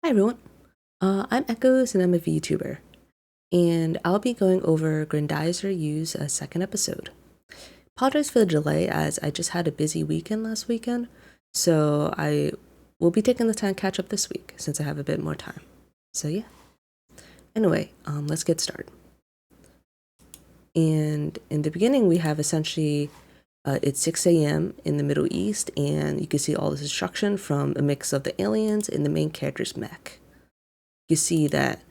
Hi everyone, I'm Echoes and I'm a VTuber, and I'll be going over Grendizer U's second episode. Apologize for the delay as I just had a busy weekend last weekend, so I will be taking the time to catch up this week since I have a bit more time. So yeah. Anyway, let's get started. And in the beginning we have essentially, it's 6 a.m. in the Middle East, and you can see all this destruction from a mix of the aliens and the main character's mech. You see that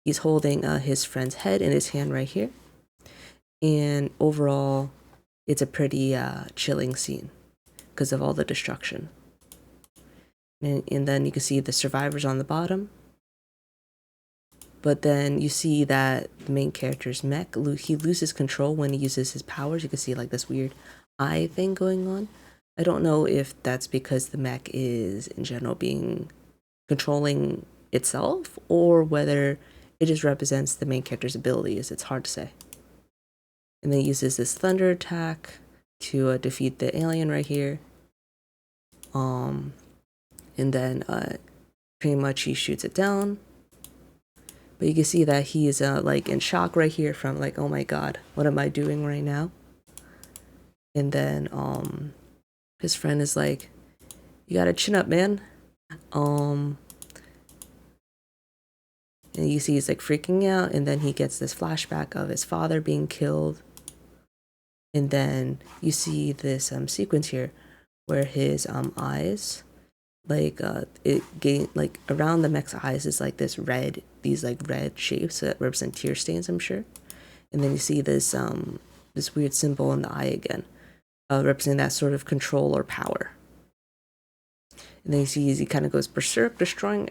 he's holding his friend's head in his hand right here. And overall, it's a pretty chilling scene because of all the destruction. And then you can see the survivors on the bottom. But then you see that the main character's mech, he loses control when he uses his powers. You can see like this weird eye thing going on. I don't know if that's because the mech is in general being controlling itself or whether it just represents the main character's abilities. It's hard to say. And then he uses this thunder attack to defeat the alien right here. And then pretty much he shoots it down. But you can see that he is like in shock right here from like, oh my god, what am I doing right now? And then his friend is like, you gotta chin up, man. And you see he's like freaking out, and then he gets this flashback of his father being killed. And then you see this sequence here where his eyes, like like around the mech's eyes is like these red shapes that represent tear stains, I'm sure. And then you see this this weird symbol in the eye again, representing that sort of control or power. And then you see he kind of goes berserk, destroying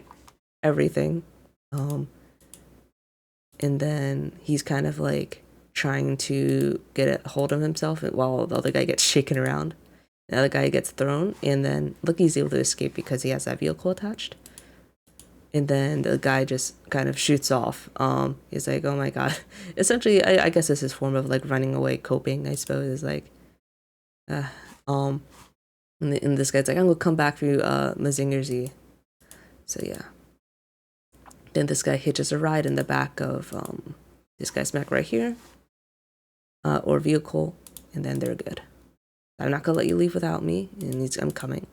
everything. And then he's kind of like trying to get a hold of himself while the other guy gets shaken around. The other guy gets thrown, and then look, he's able to escape because he has that vehicle attached. And then the guy just kind of shoots off. He's like, oh my god. Essentially, I guess this is a form of like running away, coping, I suppose. Is like, and this guy's like, I'm gonna come back for you, Mazinger Z. So yeah. Then this guy hitches a ride in the back of this guy's mech right here, or vehicle, and then they're good. I'm not gonna let you leave without me, and I'm coming.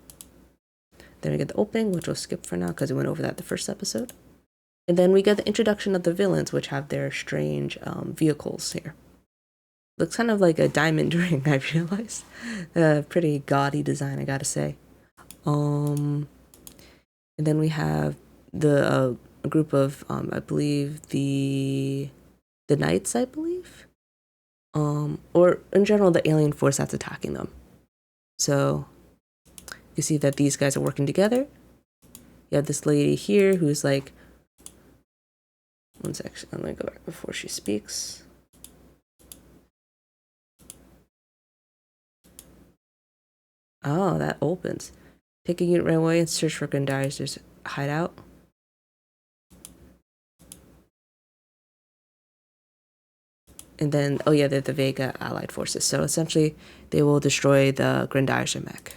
Then we get the opening, which we'll skip for now because we went over that the first episode. And then we get the introduction of the villains, which have their strange vehicles here. Looks kind of like a diamond ring, I realized. Pretty gaudy design, I gotta say. And then we have the a group of I believe the Knights, I believe. Or in general the alien force that's attacking them. So you see that these guys are working together. You have this lady here who's like, one sec, I'm gonna go back before she speaks. Oh, that opens. Take a unit right away and search for Grendizer's hideout. And then, oh yeah, they're the Vega Allied Forces. So essentially, they will destroy the Grendizer mech.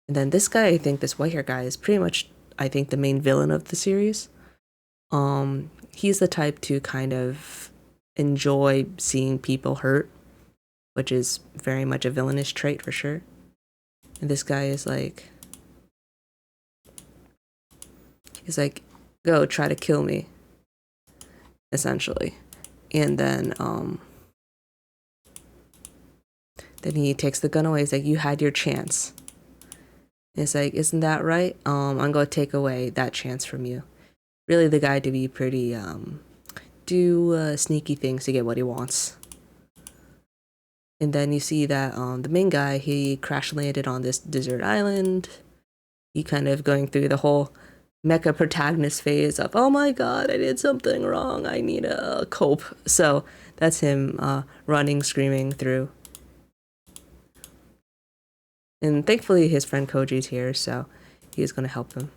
And then this guy, I think, this white hair guy is pretty much, I think, the main villain of the series. He's the type to kind of enjoy seeing people hurt, which is very much a villainous trait for sure. And this guy is like, he's like, go try to kill me, essentially. And then he takes the gun away. He's like, you had your chance. And it's like, isn't that right? I'm gonna take away that chance from you. Really the guy to be pretty do sneaky things to get what he wants. And then you see that the main guy, he crash landed on this desert island. He kind of going through the whole mecha protagonist phase of, oh my god, I did something wrong, I need a cope. So that's him running, screaming through. And thankfully his friend Koji's here, so he's gonna help him.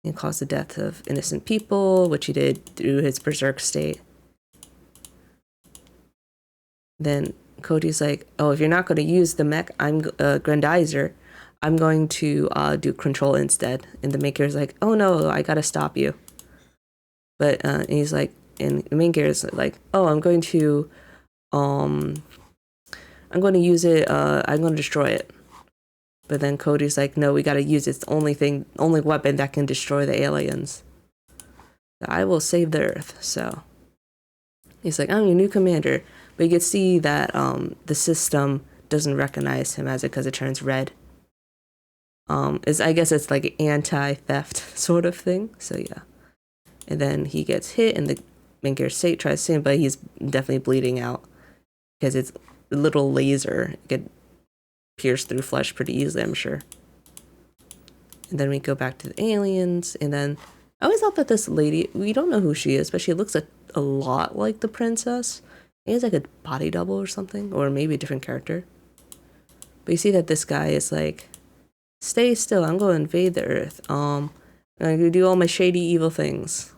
And cause the death of innocent people, which he did through his berserk state. Then Koji's like, oh, if you're not gonna use the mech, I'm Grendizer, I'm going to do control instead. And the main character's like, oh no, I gotta stop you. But and he's like, and the main character's like, oh, I'm going to use it. I'm going to destroy it. But then Cody's like, no, we gotta use it. It's the only weapon that can destroy the aliens. I will save the Earth. So he's like, I'm your new commander. But you can see that the system doesn't recognize him as it because it turns red. I guess it's like an anti-theft sort of thing. So yeah. And then he gets hit, and the main character tries to save him, but he's definitely bleeding out because it's a little laser. It could pierce through flesh pretty easily, I'm sure. And then we go back to the aliens, and then I always thought that this lady, we don't know who she is, but she looks a lot like the princess. Maybe it's like a body double or something, or maybe a different character. But you see that this guy is like, stay still, I'm going to invade the Earth. I'm going to do all my shady evil things.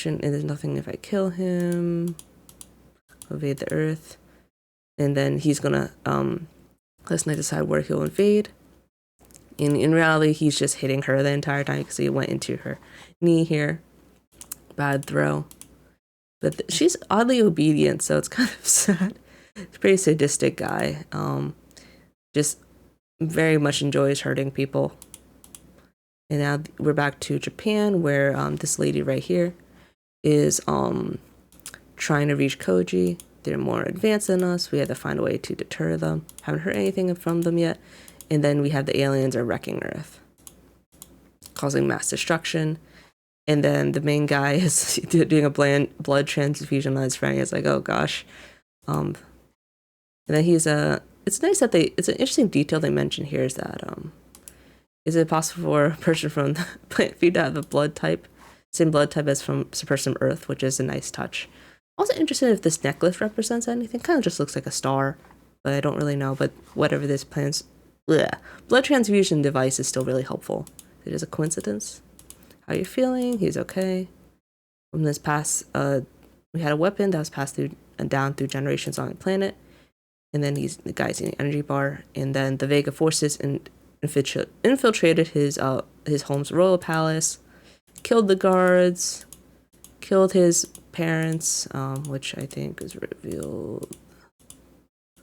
And there's nothing if I kill him. Invade the Earth. And then he's gonna let's not decide where he'll invade. In reality, he's just hitting her the entire time because he went into her knee here. Bad throw. But she's oddly obedient, so it's kind of sad. It's a pretty sadistic guy. Just very much enjoys hurting people. And now we're back to Japan, where this lady right here is trying to reach Koji. They're more advanced than us. We have to find a way to deter them. Haven't heard anything from them yet. And then we have the aliens are wrecking Earth, causing mass destruction. And then the main guy is doing a blood transfusion on his friend. He's like, oh gosh. And then it's nice that it's an interesting detail they mention here is that, is it possible for a person from the plant feed to have the blood type, same blood type as from a person from Earth, which is a nice touch. Also interested if this necklace represents anything. Kind of just looks like a star, but I don't really know. But whatever this blood transfusion device is still really helpful. It is a coincidence. How are you feeling? He's okay. From this past, we had a weapon that was passed down through generations on the planet, and then the guy's in an energy bar, and then the Vega forces infiltrated his home's royal palace, killed the guards, killed his parents, which I think is revealed. I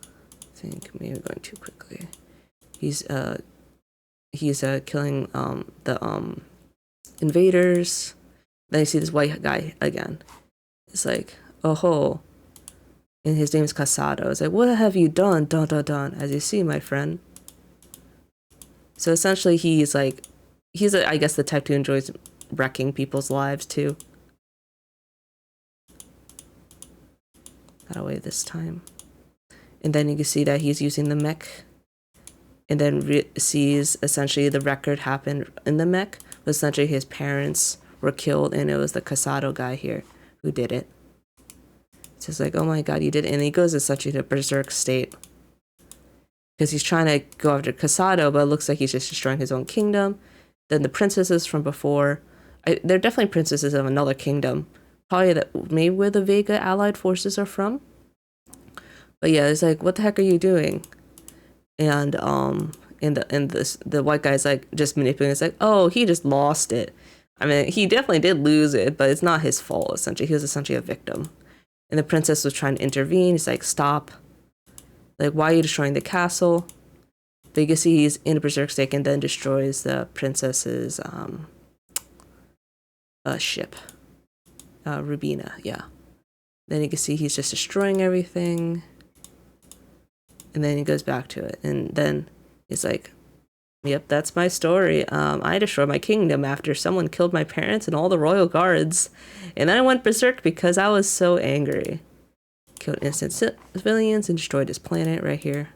think maybe going too quickly. He's killing the invaders. Then you see this white guy again. It's like, oh ho. And his name is Kasado. It's like, what have you done? Dun dun dun. As you see, my friend. So essentially he's I guess the type who enjoys wrecking people's lives too. Got away this time. And then you can see that he's using the mech. And then sees essentially the record happened in the mech. But essentially his parents were killed, and it was the Kasado guy here who did it. It's just like, oh my god, you did it. And he goes essentially to berserk state. Because he's trying to go after Kasado, but it looks like he's just destroying his own kingdom. Then the princesses from before, they're definitely princesses of another kingdom. Probably maybe where the Vega Allied Forces are from. But yeah, it's like, what the heck are you doing? And the white guy's like just manipulating. It's like, oh, he just lost it. I mean, he definitely did lose it, but it's not his fault. Essentially, he was essentially a victim. And the princess was trying to intervene. He's like, stop. Like, why are you destroying the castle? But you can see he's in a berserk state and then destroys the princess's ship. Rubina, yeah. Then you can see he's just destroying everything. And then he goes back to it. And then he's like, yep, that's my story. I destroyed my kingdom after someone killed my parents and all the royal guards. And then I went berserk because I was so angry. Killed innocent civilians and destroyed his planet right here.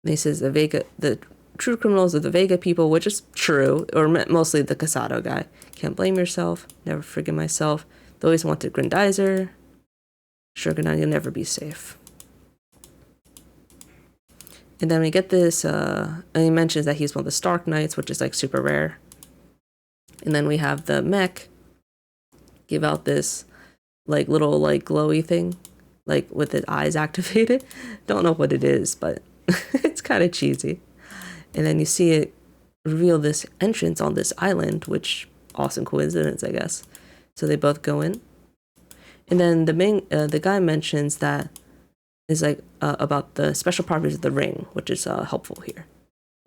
And he says the true criminals are the Vega people, which is true, or mostly the Kasado guy. Can't blame yourself. Never forgive myself. They always wanted Grendizer. Shogunai, you'll never be safe. And then we get this, and he mentions that he's one of the Stark Knights, which is like super rare. And then we have the mech give out this like little like glowy thing, like with his eyes activated. Don't know what it is, but it's kind of cheesy. And then you see it reveal this entrance on this island, which awesome coincidence, I guess. So they both go in. And then the guy mentions that is like about the special properties of the ring, which is helpful here.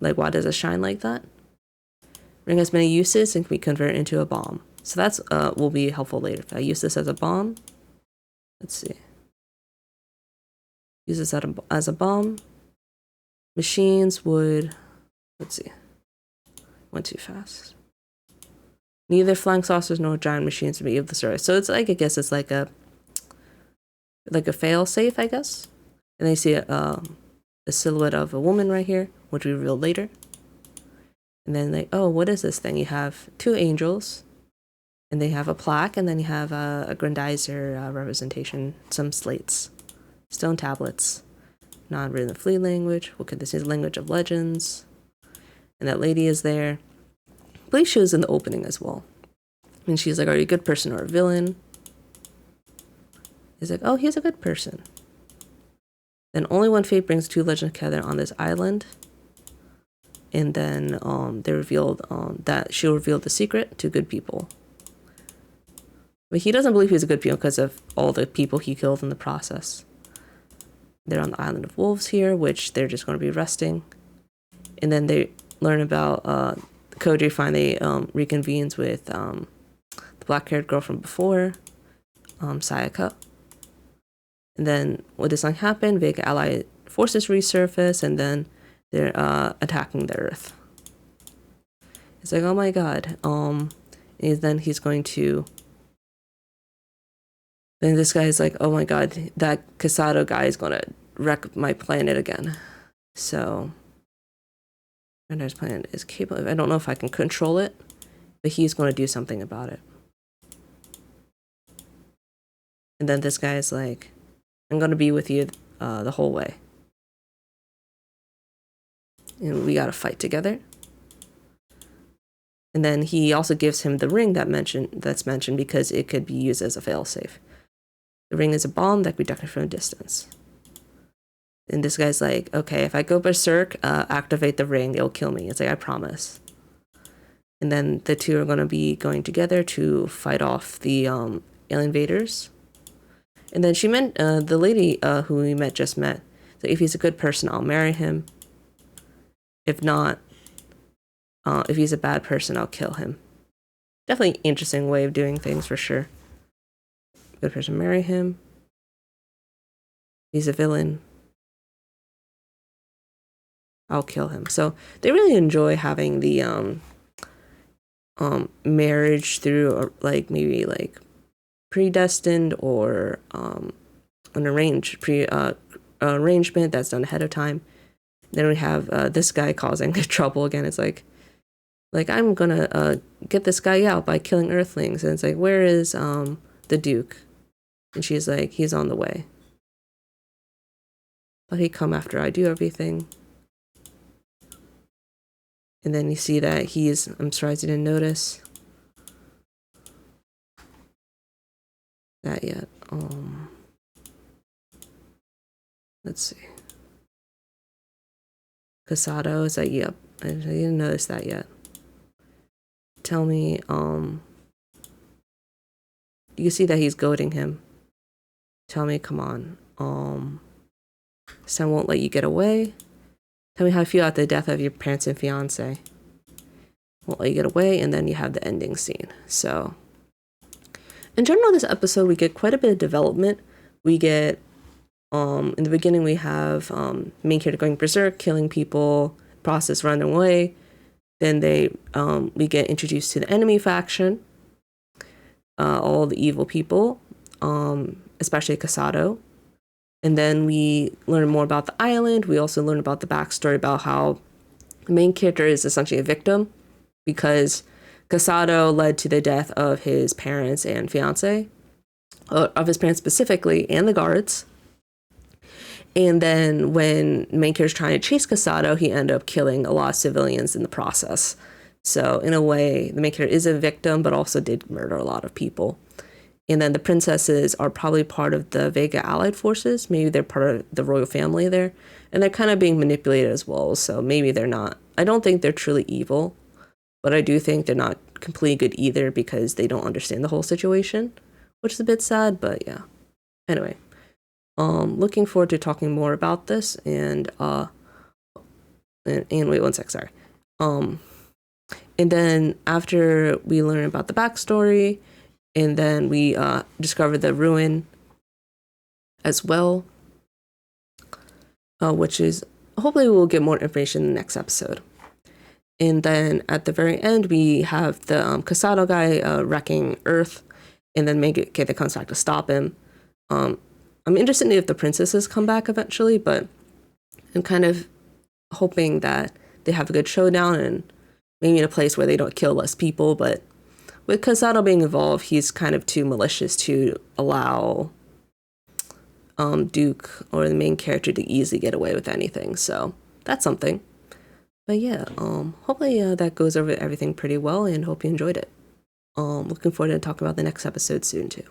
Like, why does it shine like that? Ring has many uses and can be converted into a bomb. So that's will be helpful later. If I use this as a bomb, let's see. Use this as a bomb. Machines would, let's see. Went too fast. Neither flying saucers nor giant machines would be able to survive. So it's like, I guess it's like a fail safe, I guess. And then you see a silhouette of a woman right here, which we reveal later. And then like, oh, what is this thing? You have two angels, and they have a plaque, and then you have a Grendizer representation, some slates, stone tablets, not written in the flea language. What could this is? Language of legends. And that lady is there. I believe she was in the opening as well. And she's like, are you a good person or a villain? He's like, oh, he's a good person. Then only one fate brings two legends together on this island. And then they revealed that she'll reveal the secret to good people. But he doesn't believe he's a good people because of all the people he killed in the process. They're on the island of wolves here, which they're just going to be resting. And then they learn about Koji finally reconvenes with the black-haired girl from before, Sayaka. And then what does not happen? Vega Allied Forces resurface, and then they're attacking the Earth. It's like, oh my god. And then he's going to. Then this guy's like, oh my god, that Kasado guy is gonna wreck my planet again. So, Grendizer's planet is capable. I don't know if I can control it, but he's going to do something about it. And then this guy is like, I'm going to be with you the whole way. And we got to fight together. And then he also gives him the ring that's mentioned because it could be used as a failsafe. The ring is a bomb that can be detected from a distance. And this guy's like, okay, if I go berserk, activate the ring, it'll kill me. It's like, I promise. And then the two are going to be going together to fight off the alien invaders. And then she meant, the lady who we just met. So if he's a good person, I'll marry him. If not, if he's a bad person, I'll kill him. Definitely interesting way of doing things for sure. Good person, marry him. He's a villain. I'll kill him. So they really enjoy having the marriage through like maybe like predestined or an arrangement that's done ahead of time. Then we have this guy causing trouble again. It's like I'm gonna get this guy out by killing Earthlings, and it's like, where is the Duke? And she's like, he's on the way. But he come after I do everything. And then you see that I'm surprised you didn't notice that yet. Let's see. Kasado is like, yep, I didn't notice that yet. Tell me, you can see that he's goading him. Tell me, come on. Sam won't let you get away. Tell me how you feel at the death of your parents and fiance. Won't let you get away, and then you have the ending scene. So, in general, this episode, we get quite a bit of development. We get, in the beginning, we have main character going berserk, killing people, process running away. Then we get introduced to the enemy faction, all the evil people, especially Kasado. And then we learn more about the island. We also learn about the backstory about how the main character is essentially a victim because Kasado led to the death of his parents and fiance, of his parents specifically, and the guards. And then when the main character is trying to chase Kasado, he ended up killing a lot of civilians in the process. So in a way, the main character is a victim, but also did murder a lot of people. And then the princesses are probably part of the Vega Allied Forces. Maybe they're part of the royal family there. And they're kind of being manipulated as well. So maybe they're not. I don't think they're truly evil. But I do think they're not completely good either because they don't understand the whole situation. Which is a bit sad, but yeah. Anyway. Looking forward to talking more about this. And wait one sec, sorry. And then after we learn about the backstory, and then we discover the ruin as well, which is hopefully we'll get more information in the next episode. And then at the very end, we have the Kasado guy wrecking Earth, and then Megakita comes back to stop him. I'm interested in if the princesses come back eventually, but I'm kind of hoping that they have a good showdown and maybe in a place where they don't kill less people. But with Kasado being involved, he's kind of too malicious to allow Duke or the main character to easily get away with anything. So that's something. But yeah, hopefully that goes over everything pretty well, and hope you enjoyed it. Looking forward to talking about the next episode soon too.